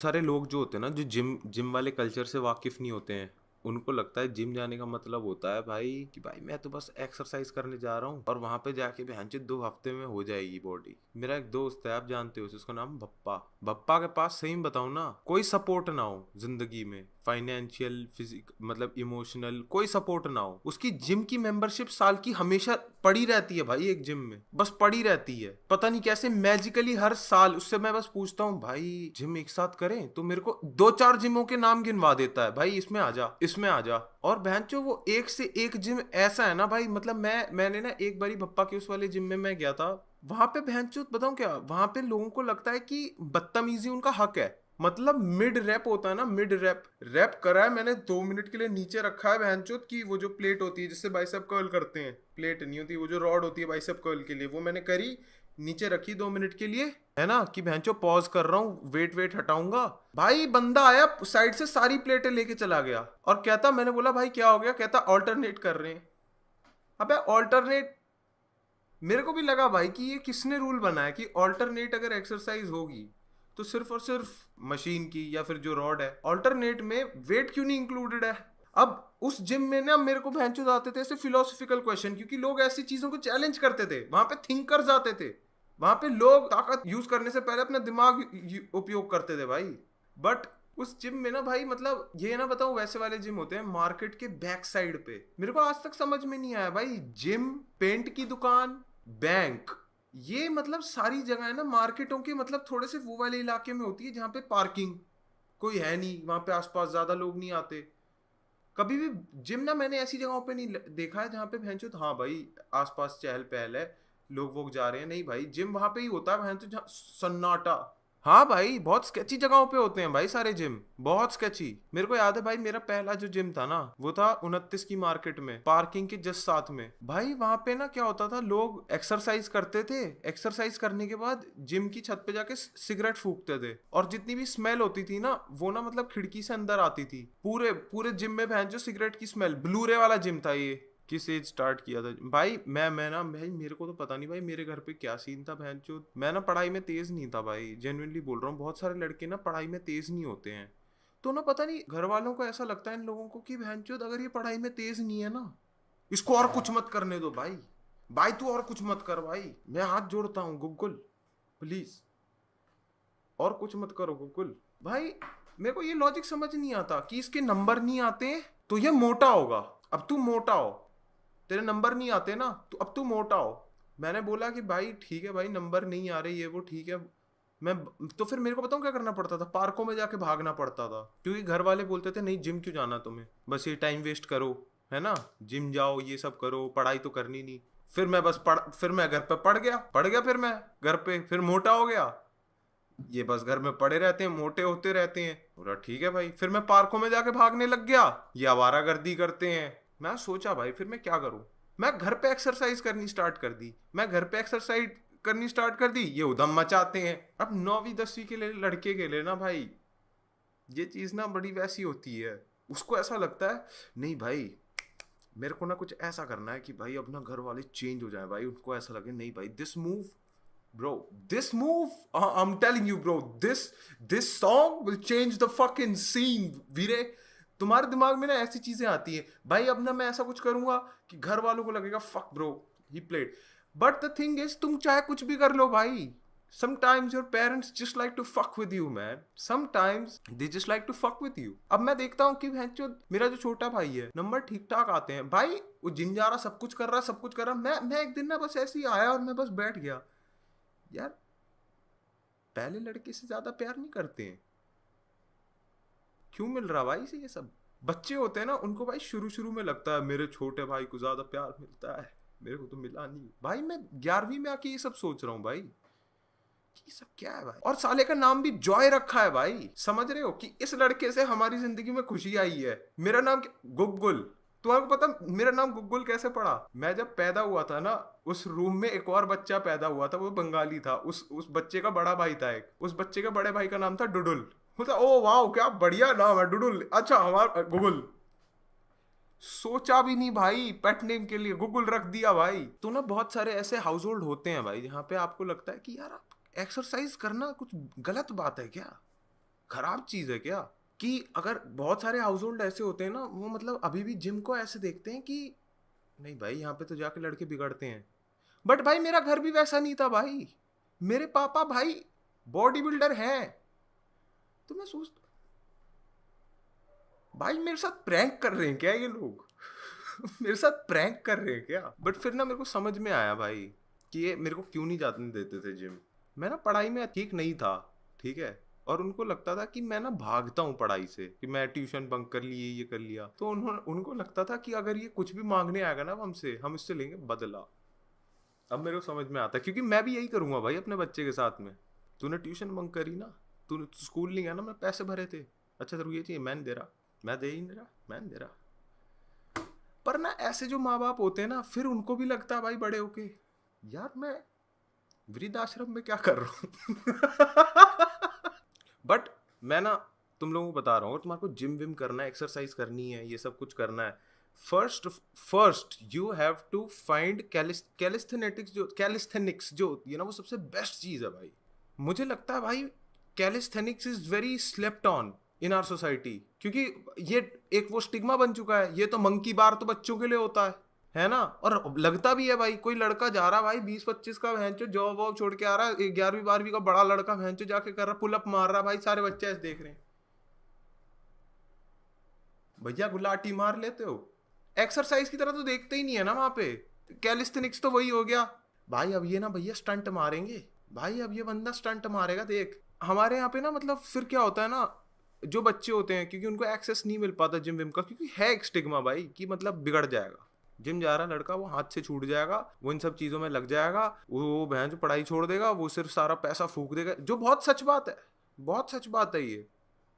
सारे लोग जो होते हैं ना, जो जिम जिम वाले कल्चर से वाकिफ नहीं होते हैं, उनको लगता है जिम जाने का मतलब होता है भाई कि भाई मैं तो बस एक्सरसाइज करने जा रहा हूँ और वहां पे जाके बहनचोद 2 हफ्ते में हो जाएगी बॉडी। मेरा एक दोस्त है, आप जानते हो उसे, उसका नाम भप्पा। भप्पा के पास सही में बताऊं ना, कोई सपोर्ट ना हो जिंदगी में, फाइनेंशियल, फिजिक, मतलब इमोशनल, कोई सपोर्ट ना हो। उसकी जिम की मेंबरशिप साल की हमेशा पड़ी रहती है भाई, एक जिम में बस पड़ी रहती है। पता नहीं कैसे मैजिकली हर साल उससे मैं बस पूछता हूँ भाई जिम एक साथ करें, तो मेरे को 2-4 जिमों के नाम गिनवा देता है, भाई इसमें आ जा, इसमें आ जा। और बहनचो वो एक से एक जिम ऐसा है ना भाई, मतलब मैंने ना एक बारी पप्पा के उस वाले जिम में मैं गया था। वहां पे बहनचोद बताऊं क्या, वहां पे लोगों को लगता है कि बदतमीजी उनका हक है। मतलब मिड रैप होता है ना, मिड रैप रैप करा है मैंने 2 मिनट के लिए, नीचे रखा है बहनचोद की वो जो प्लेट होती है जिससे बाइसेप कर्ल करते हैं, प्लेट नहीं होती वो जो रॉड होती है बाइसेप कर्ल के लिए, वो मैंने करी, नीचे रखी 2 मिनट के लिए, है ना, कि भैंचो पॉज कर रहा हूँ, वेट वेट हटाऊंगा। भाई बंदा आया साइड से सारी प्लेटें लेके चला गया और कहता, मैंने बोला भाई क्या हो गया, कहता ऑल्टरनेट कर रहे हैं। अबे ऑल्टरनेट, मेरे को भी लगा भाई कि ये किसने रूल बनाया कि ऑल्टरनेट अगर एक्सरसाइज होगी तो सिर्फ और सिर्फ मशीन की या फिर जो रॉड है, ऑल्टरनेट में वेट क्यों नहीं इंक्लूडेड है। अब उस जिम में ना मेरे को भैंचोद आते थे ऐसे फिलोसफिकल क्वेश्चन, क्योंकि लोग ऐसी चीजों को चैलेंज करते थे, वहां पे थिंकर्स आते थे, वहां पे लोग ताकत यूज करने से पहले अपना दिमाग उपयोग करते थे भाई। बट उस जिम में ना भाई, मतलब ये ना बताऊं, वैसे वाले जिम होते हैं मार्केट के बैक साइड पे, मेरे को आज तक समझ में नहीं आया भाई, जिम, पेंट की दुकान, बैंक, ये मतलब सारी जगह है ना मार्केटों के, मतलब थोड़े से वो वाले इलाके में होती है जहाँ पे पार्किंग कोई है नहीं, वहां पे आसपास ज्यादा लोग नहीं आते। कभी भी जिम ना मैंने ऐसी जगहों पे नहीं देखा है जहाँ पे भैंचोद हाँ भाई आसपास चहल पहल है, लोग वोग जा रहे हैं, नहीं भाई जिम वहां पे ही होता है भैंचोद जहाँ सन्नाटा। हाँ भाई बहुत स्केची जगहों पे होते हैं भाई सारे जिम, बहुत स्केची। मेरे को याद है भाई, मेरा पहला जो जिम था ना वो था 29 की मार्केट में, पार्किंग के जस्ट साथ में। भाई वहां पे ना क्या होता था, लोग एक्सरसाइज करते थे, एक्सरसाइज करने के बाद जिम की छत पे जाके सिगरेट फूकते थे, और जितनी भी स्मेल होती थी ना वो ना मतलब खिड़की से अंदर आती थी, पूरे पूरे जिम में भैंस जो सिगरेट की स्मेल। ब्लूरे वाला जिम था ये। किस एज स्टार्ट किया था भाई, मैं ना भाई, मेरे को तो पता नहीं भाई मेरे घर पे क्या सीन था भैंचो, मैं ना पढ़ाई में तेज नहीं था भाई, जेन्युइनली बोल रहा हूँ, बहुत सारे लड़के ना पढ़ाई में तेज नहीं होते हैं। तो ना पता नहीं घर वालों को ऐसा लगता है इन लोगों को कि भैंचोद अगर ये पढ़ाई में तेज नहीं है ना, इसको और कुछ मत करने दो भाई, भाई तू और कुछ मत कर भाई, मैं हाथ जोड़ता हूँ गुगल, प्लीज और कुछ मत करो गुगल। भाई मेरे को ये लॉजिक समझ नहीं आता कि इसके नंबर नहीं आते तो ये मोटा होगा, अब तू मोटा हो, तेरे नंबर नहीं आते ना तो अब तू मोटा हो। मैंने बोला कि भाई ठीक है भाई, नंबर नहीं आ रहे ये वो ठीक है। मैं तो फिर मेरे को बताऊँ क्या करना पड़ता था, पार्कों में जाके भागना पड़ता था, क्योंकि घर वाले बोलते थे नहीं जिम क्यों जाना तुम्हें, बस ये टाइम वेस्ट करो, है ना, जिम जाओ ये सब करो, पढ़ाई तो करनी नहीं। फिर मैं बस फिर मैं घर पे पड़ गया फिर मैं घर पे फिर मोटा हो गया, ये बस घर में पड़े रहते हैं, मोटे होते रहते हैं। बोला ठीक है भाई, फिर मैं पार्कों में जाके भागने लग गया, ये आवारागर्दी करते हैं। मैं सोचा भाई फिर मैं क्या करूं, मैं घर पे एक्सरसाइज करनी स्टार्ट कर दी, मैं घर पे एक्सरसाइज करनी स्टार्ट कर दी, ये उधम मचाते हैं। अब 9वीं 10वीं के लिए लड़के के लिए ना भाई ये चीज ना बड़ी वैसी होती है, उसको ऐसा लगता है नहीं भाई मेरे को ना कुछ ऐसा करना है कि भाई अपना घर वाले चेंज हो जाए भाई, उनको ऐसा लगे नहीं भाई this move, bro, this move, I'm telling you bro, this song will change the fucking scene वीरे। तुम्हारे दिमाग में ना ऐसी चीजें आती हैं भाई, अब ना मैं ऐसा कुछ करूंगा कि घर वालों को लगेगा fuck bro he played. But the thing is तुम चाहे कुछ भी कर लो भाई, sometimes your parents just like to fuck with you man, sometimes they just like to fuck with you। अब मैं देखता हूँ कि भैंचो मेरा जो छोटा भाई है नंबर ठीक ठाक आते हैं भाई, वो जिम जा रहा, सब कुछ कर रहा, सब कुछ कर रहा, मैं एक दिन ना बस ऐसे ही आया और मैं बस बैठ गया, यार पहले लड़के से ज्यादा प्यार नहीं करते हैं, क्यों मिल रहा भाई से ये सब। बच्चे होते हैं ना उनको भाई शुरू शुरू में लगता है मेरे छोटे भाई को ज्यादा प्यार मिलता है, मेरे को तो मिला नहीं भाई, मैं 11वीं में आके ये सब सोच रहा हूँ भाई कि ये सब क्या है भाई। और साले का नाम भी जॉय रखा है भाई, समझ रहे हो कि इस लड़के से हमारी जिंदगी में खुशी आई है। मेरा नाम गुग्गुल, तुम्हारे को पता मेरा नाम गुग्गुल कैसे पड़ा, मैं जब पैदा हुआ था ना उस रूम में एक और बच्चा पैदा हुआ था, वो बंगाली था, उस बच्चे का बड़ा भाई था एक, उस बच्चे के बड़े भाई का नाम था डुडुल। बोलता ओ वाह क्या बढ़िया नाम है डुडुल, अच्छा हमारा गुगुल, सोचा भी नहीं भाई पेट नेम के लिए गूगल रख दिया भाई। तो ना बहुत सारे ऐसे हाउस होल्ड होते हैं भाई जहाँ पे आपको लगता है कि यार आप एक्सरसाइज करना कुछ गलत बात है क्या, खराब चीज है क्या? कि अगर बहुत सारे हाउस होल्ड ऐसे होते हैं ना, वो मतलब अभी भी जिम को ऐसे देखते हैं कि नहीं भाई यहाँ पे तो जाके लड़के बिगड़ते हैं। बट भाई मेरा घर भी वैसा नहीं था भाई, मेरे पापा भाई बॉडी बिल्डर हैं। तो मैं सोचता भाई मेरे साथ प्रैंक कर रहे हैं क्या ये लोग? मेरे साथ प्रैंक कर रहे हैं क्या? बट फिर ना मेरे को समझ में आया भाई कि ये मेरे को क्यों नहीं जाने देते थे जिम। मैं ना पढ़ाई में ठीक नहीं था, ठीक है, और उनको लगता था कि मैं ना भागता हूँ पढ़ाई से, कि मैं ट्यूशन बंक कर लिए, ये कर लिया, तो उनको लगता था कि अगर ये कुछ भी मांगने आएगा ना हमसे, हम इससे लेंगे बदला। अब मेरे को समझ में आता है, क्योंकि मैं भी यही करूंगा भाई अपने बच्चे के साथ में। तूने ट्यूशन बंक करी ना, तूने स्कूल नहीं गया ना, मैं पैसे भरे थे, अच्छा तेरे को ये चाहिए, मैं नहीं दे रहा, मैं दे ही नहीं रहा, मैं नहीं दे रहा। पर ना ऐसे जो माँ बाप होते हैं ना, फिर उनको भी लगता है भाई बड़े होके, यार मैं वृद्धाश्रम में क्या कर रहा हूँ। बट मैं ना तुम लोगों को बता रहा हूँ, तुम्हारे को जिम विम करना है, एक्सरसाइज करनी है, ये सब कुछ करना है, first you have to find calisthenics जो होती है ना, वो सबसे बेस्ट चीज है भाई। मुझे लगता है भाई calisthenics is very slept on in our society, क्योंकि ये एक वो स्टिग्मा बन चुका है, ये तो मंकी बार तो बच्चों के लिए होता है ना। और लगता भी है भाई, कोई लड़का जा रहा भाई 20-25 का भैंचो जॉब वॉब छोड़ के आ रहा है, 11वीं 12वीं का बड़ा लड़का भैंचो जाके कर रहा, पुलअप मार रहा भाई, सारे बच्चे ऐसे देख रहे हैं, भैया गुलाटी मार लेते हो। एक्सरसाइज की तरह तो देखते ही नहीं है ना वहां पे। कैलिस्थेनिक्स तो वही हो गया भाई, अब ये ना भैया स्टंट मारेंगे भाई, अब ये बंदा स्टंट मारेगा देख। हमारे यहाँ पे ना मतलब फिर क्या होता है ना, जो बच्चे होते हैं क्योंकि उनको एक्सेस नहीं मिल पाता जिम विम का, क्योंकि है एक स्टिग्मा भाई कि मतलब बिगड़ जाएगा, जिम जा रहा लड़का वो हाथ से छूट जाएगा, वो इन सब चीज़ों में लग जाएगा, वो बहन जो पढ़ाई छोड़ देगा, वो सिर्फ सारा पैसा फूक देगा, जो बहुत सच बात है, बहुत सच बात है ये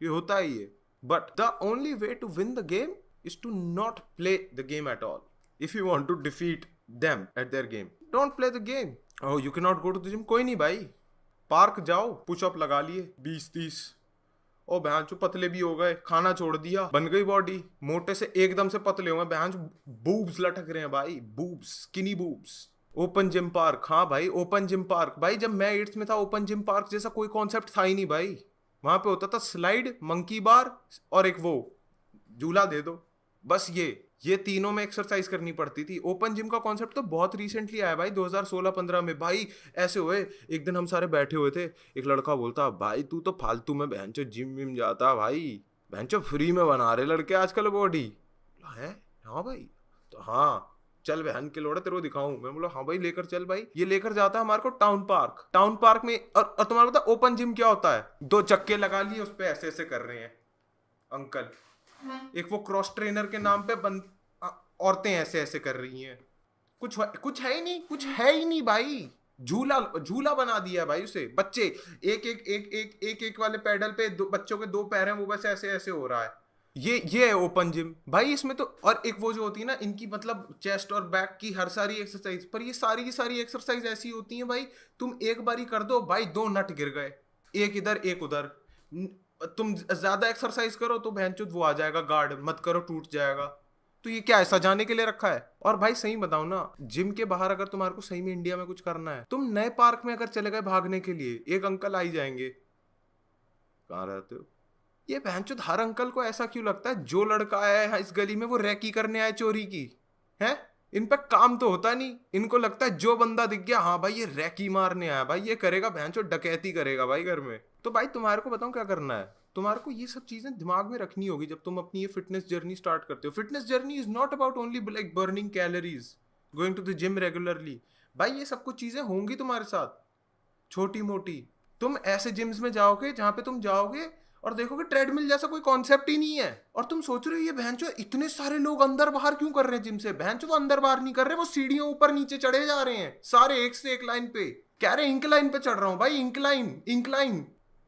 होता है ये। But the only way to win the game is to not play the game at all. If you want to defeat them at their game, don't play the game. Oh you can not go to the gym, कोई नहीं भाई, park जाओ, pushup लगा लिए 20-30, ओ बहन चो पतले भी हो गए, खाना छोड़ दिया, बन गई बॉडी, मोटे से एकदम से पतले हो गए बहन चो, बूब्स लटक रहे हैं भाई, boobs, skinny boobs. Open gym park, हाँ भाई ओपन जिम पार्क भाई, जब मैं 8th में था ओपन जिम पार्क जैसा कोई कॉन्सेप्ट था ही नहीं भाई। वहां पे होता था स्लाइड, मंकी बार और एक वो झूला दे दो, बस ये तीनों में एक्सरसाइज करनी पड़ती थी। ओपन जिम का कॉन्सेप्ट तो बहुत रिसेंटली आया भाई, 2016-15 में भाई। ऐसे हुए एक दिन हम सारे बैठे हुए थे, एक लड़का बोलता भाई तू तो फालतू में बहनचो जिम विम जाता भाई, बहनचो फ्री में बना रहे लड़के आजकल बॉडी है। हाँ भाई, तो हाँ चल बहन के लोड़ा तेरे को दिखाऊं, मैं बोला हाँ भाई लेकर चल भाई। ये लेकर जाता है हमारे को टाउन पार्क में, और तुम्हारा पता ओपन जिम क्या होता है, 2 चक्के लगा लिए, उस पर ऐसे ऐसे कर रहे हैं अंकल, एक वो क्रॉस ट्रेनर के नाम पे औरतें ऐसे ऐसे कर रही हैं, कुछ है ही नहीं, कुछ है ही नहीं भाई, झूला झूला बना दिया है भाई उसे। बच्चे एक वाले पैडल पे बच्चों के 2 पैर हैं, वो बस ऐसे ऐसे हो रहा है। ये है ओपन जिम भाई। इसमें तो और एक वो जो होती है ना इनकी, मतलब चेस्ट और बैक की हर सारी एक्सरसाइज, पर ये सारी की सारी एक्सरसाइज ऐसी होती हैं भाई, तुम एक बारी कर दो भाई 2 नट गिर गए, एक इधर एक उधर। तुम ज्यादा एक्सरसाइज करो तो बहनचोद वो आ जाएगा गार्ड, मत करो टूट जाएगा। तो ये क्या है, सजाने के लिए रखा है? और भाई सही बताओ ना, जिम के बाहर अगर तुम्हारे को सही में इंडिया में कुछ करना है, तुम नए पार्क में अगर चले गए भागने के लिए, एक अंकल आ ही जाएंगे, कहाँ रहते हो? ये बहनचोद हर अंकल को ऐसा क्यों लगता है जो लड़का आया है इस गली में वो रैकी करने आया चोरी की है? इन पे काम तो होता नहीं, इनको लगता है जो बंदा दिख गया हाँ भाई ये रैकी मारने आया भाई, ये करेगा बहनचोद डकैती करेगा भाई घर में। तो भाई तुम्हारे को बताऊं क्या करना है, तुम्हारे को ये सब चीजें दिमाग में रखनी होगी जब तुम अपनी ये फिटनेस जर्नी स्टार्ट करते हो। Fitness journey is not about only like burning calories, going to the gym regularly. भाई ये सब कुछ चीजें होंगी तुम्हारे साथ छोटी मोटी। तुम ऐसे जिम्स में जाओगे जहां पे तुम जाओगे और देखोगे ट्रेडमिल जैसा कोई कॉन्सेप्ट ही नहीं है, और तुम सोच रहे हो ये बहनचो इतने सारे लोग अंदर बाहर क्यों कर रहे हैं जिम से। बहनचो वो अंदर बाहर नहीं कर रहे, वो सीढ़ियों ऊपर नीचे चढ़े जा रहे हैं सारे एक से एक लाइन पे, कह रहे इंक्लाइन पे चढ़ रहा हूं भाई, इंक्लाइन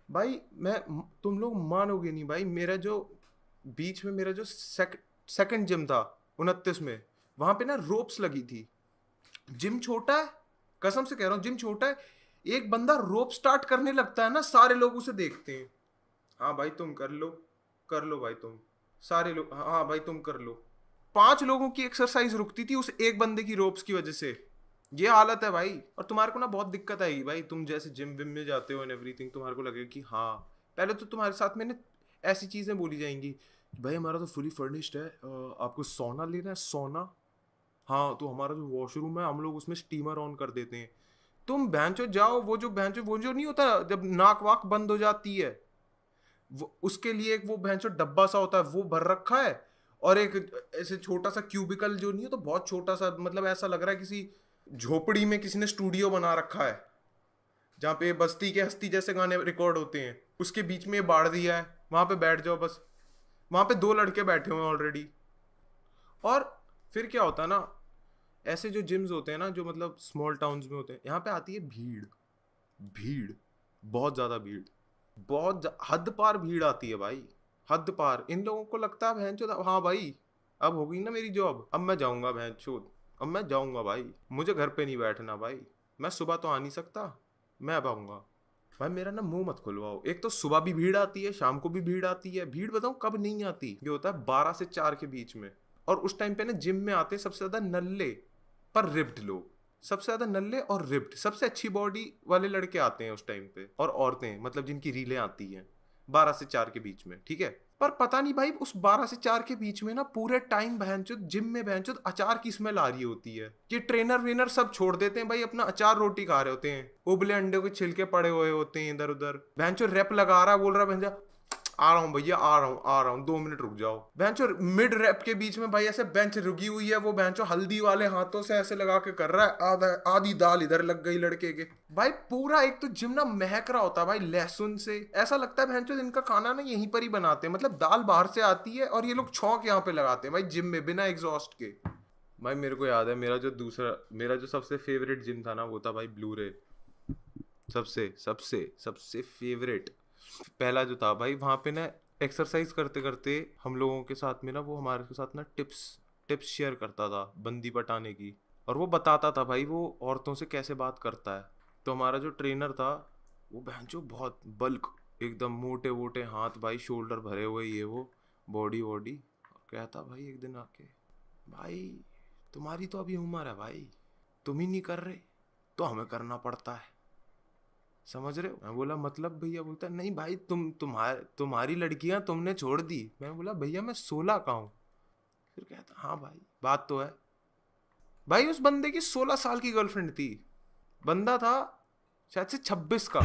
भाई। मैं तुम लोग मानोगे नहीं भाई, मेरा जो बीच में मेरा जो सेकंड जिम था 29 में, वहां पे ना रोप्स लगी थी। जिम छोटा है, कसम से कह रहा हूँ जिम छोटा है, एक बंदा रोप स्टार्ट करने लगता है ना सारे लोग उसे देखते हैं, हाँ भाई तुम कर लो भाई तुम, सारे लोग हाँ भाई तुम कर लो। 5 लोगों की एक्सरसाइज रुकती थी उस एक बंदे की रोप्स की वजह से। ये हालत है भाई। और तुम्हारे को ना बहुत दिक्कत आएगी भाई, तुम जैसे जिम विम में जाते हो एंड एवरीथिंग, तुम्हारे को लगेगा कि हाँ पहले तो तुम्हारे साथ मैंने ऐसी चीजें बोली जाएंगी, भाई हमारा तो फुली फर्निश्ड है, आपको सोना लेना है सोना, हाँ तो हमारा जो वॉशरूम है हम लोग उसमें स्टीमर ऑन कर देते हैं। तुम भैंचो जाओ, वो जो नहीं होता जब नाक वाक बंद हो जाती है, वो उसके लिए एक वो भैंचो डब्बा सा होता है वो भर रखा है, और एक ऐसे छोटा सा क्यूबिकल जो नहीं होता, बहुत छोटा सा, मतलब ऐसा लग रहा है किसी झोपड़ी में किसी ने स्टूडियो बना रखा है जहाँ पे बस्ती के हस्ती जैसे गाने रिकॉर्ड होते हैं, उसके बीच में ये बाढ़ दिया है, वहां पे बैठ जाओ बस। वहां पे 2 लड़के बैठे हुए हैं ऑलरेडी। और फिर क्या होता है ना, ऐसे जो जिम्स होते हैं ना जो मतलब स्मॉल टाउन्स में होते हैं, यहाँ पे आती है भीड़, भीड़, बहुत ज्यादा भीड़, हद पार भीड़ आती है भाई, हद पार। इन लोगों को लगता है भैंचोद हाँ भाई अब हो गई ना मेरी जॉब, अब मैं जाऊंगा भैंचोद, अब मैं जाऊंगा भाई, मुझे घर पे नहीं बैठना भाई, मैं सुबह तो आ नहीं सकता, मैं अब आऊंगा। भाई मेरा ना मुंह मत खुलवाओ, एक तो सुबह भी भीड़ आती है, शाम को भी भीड़ आती है। भीड़ बताऊं कब नहीं आती, ये होता है 12 से 4 के बीच में, और उस टाइम पे ना जिम में आते हैं सबसे ज्यादा नल्ले पर रिप्ड लोग, सबसे ज्यादा नल्ले और रिप्ड, सबसे अच्छी बॉडी वाले लड़के आते हैं उस टाइम पे, और औरतें मतलब जिनकी रीलें आती हैं 12 से 4 के बीच में, ठीक है। पर पता नहीं भाई उस 12 से 4 के बीच में ना पूरे टाइम बहनचोद जिम में बहनचोद अचार की स्मेल आ रही होती है, कि ट्रेनर वेनर सब छोड़ देते हैं भाई, अपना अचार रोटी खा रहे होते हैं, उबले अंडे के छिलके पड़े हुए होते हैं इधर उधर। बहनचोद रैप लगा रहा है, बोल रहा है भैंजा आ रहा हूँ भैया, आ रहा हूँ 2 मिनट रुक जाओ। बेंचो मिड रैप के बीच में भाई ऐसे बेंच रुकी हुई है, वो बेंचो हल्दी वाले हाथों से ऐसे लगा के कर रहा है, आधी दाल इधर लग गई लड़के के। भाई पूरा एक तो जिम ना महक रहा होता है भाई लहसुन से, ऐसा लगता है बेंचो इनका खाना ना यहीं पर ही बनाते हैं, मतलब दाल बाहर से आती है और ये लोग छौंक यहाँ पे लगाते हैं भाई जिम में बिना एग्जॉस्ट के। भाई मेरे को याद है मेरा जो सबसे फेवरेट जिम था ना वो था भाई ब्लू रे, सबसे सबसे सबसे फेवरेट। पहला जो था भाई वहाँ पे ना एक्सरसाइज करते करते हम लोगों के साथ में ना वो हमारे के साथ ना टिप्स टिप्स शेयर करता था बंदी पटाने की, और वो बताता था भाई वो औरतों से कैसे बात करता है। तो हमारा जो ट्रेनर था वो बहनचो बहुत बल्क, एकदम मोटे वोटे हाथ भाई, शोल्डर भरे हुए ये वो, बॉडी वॉडी, और कहता भाई एक दिन आके, भाई तुम्हारी तो अभी उम्र है भाई, तुम ही नहीं कर रहे तो हमें करना पड़ता है, समझ रहे हो। मैं बोला मतलब भैया, बोलता नहीं भाई तुम्हारी लड़कियां तुमने छोड़ दी। मैं बोला भैया मैं 16 का हूँ। फिर कहता हाँ भाई बात तो है। भाई उस बंदे की 16 साल की गर्लफ्रेंड थी, बंदा था शायद से 26 का।